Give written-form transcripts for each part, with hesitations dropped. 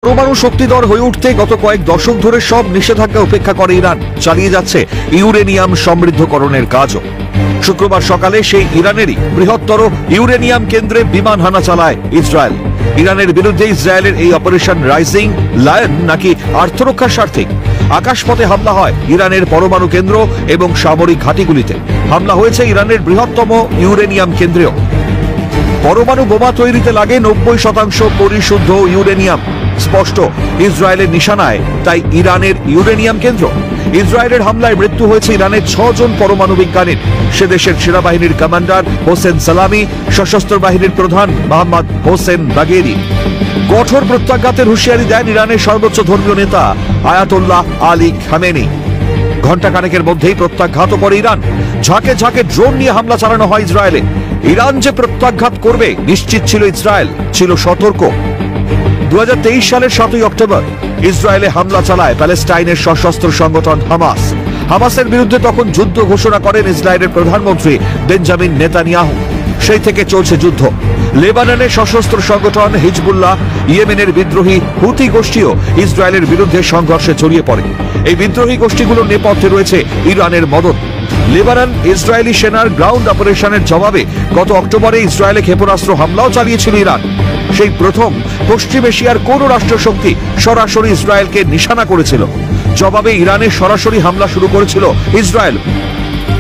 পরমাণু শক্তিধর হয়ে উঠতে গত কয়েক দশক ধরে সব নিষেধাজ্ঞা উপেক্ষা করে ইরান চালিয়ে যাচ্ছে ইউরেনিয়াম সমৃদ্ধকরণের কাজও। শুক্রবার সকালে সেই ইরানেরই বৃহত্তর ইউরেনিয়াম কেন্দ্রে বিমান হানা চালায় ইসরায়েল। ইরানের বিরুদ্ধে ইসরায়েলের এই অপারেশন রাইজিং লায়ন নাকি আত্মরক্ষার স্বার্থে আকাশপথে হামলা হয় ইরানের পরমাণু কেন্দ্র এবং সামরিক ঘাঁটিগুলিতে। হামলা হয়েছে ইরানের বৃহত্তম ইউরেনিয়াম কেন্দ্রেও। পরমাণু বোমা তৈরিতে লাগে 90% পরিশুদ্ধ ইউরেনিয়াম। স্পষ্ট ইসরায়েলের নিশানায় তাই ইরানের ইউরেনিয়াম কেন্দ্র। ইসরায়েলের হামলায় মৃত্যু হয়েছে ইরানের 6 জন পরমাণু বিজ্ঞানীর। সে দেশের সেনাবাহিনীর কমান্ডার হোসেন সালামি, সশস্ত্র বাহিনীর প্রধান মোহাম্মদ হোসেন বাগেরি। কঠোর প্রত্যাঘাতের হুঁশিয়ারি দেন ইরানের সর্বোচ্চ ধর্মীয় নেতা আয়াতুল্লাহ আলী খামেনি। ঘণ্টাখানেকের মধ্যেই প্রত্যাঘাত করে ইরান। ঝাঁকে ঝাঁকে ড্রোন নিয়ে হামলা চালানো হয় ইসরায়েলে। ইরান যে প্রত্যাঘাত করবে নিশ্চিত ছিল ইসরায়েল, ছিল সতর্ক। 2023 সালের 7 অক্টোবর ইসরায়েলে হামলা চালায় প্যালেস্টাইনের সশস্ত্র সংগঠন হামাস। হামাসের বিরুদ্ধে তখন যুদ্ধ ঘোষণা করেন ইসরায়েলের প্রধানমন্ত্রী বেঞ্জামিন নেতানিয়াহু। সেই থেকে চলছে যুদ্ধ। লেবাননের সশস্ত্র সংগঠন হিজবুল্লাহ, ইয়েমেনের বিদ্রোহী হুতি গোষ্ঠীও ইসরায়েলের বিরুদ্ধে সংঘর্ষে জড়িয়ে পড়ে। এই বিদ্রোহী গোষ্ঠীগুলোর নেপথ্যে রয়েছে ইরানের মদত। লেবানন ইসরায়েলি সেনার গ্রাউন্ড অপারেশনের জবাবে গত অক্টোবরে ইসরায়েলে ক্ষেপণাস্ত্র হামলাও চালিয়েছিল ইরান। সেই প্রথম পশ্চিম এশিয়ার কোন রাষ্ট্রশক্তি সরাসরি ইসরায়েলকে নিশানা করেছিল। জবাবে ইরানে সরাসরি হামলা শুরু করেছিল ইসরায়েল।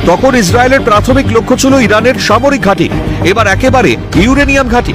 তখন ইসরায়েলের প্রাথমিক লক্ষ্য ছিল ইরানের সামরিক ঘাঁটি, এবার একেবারে ইউরেনিয়াম ঘাঁটি।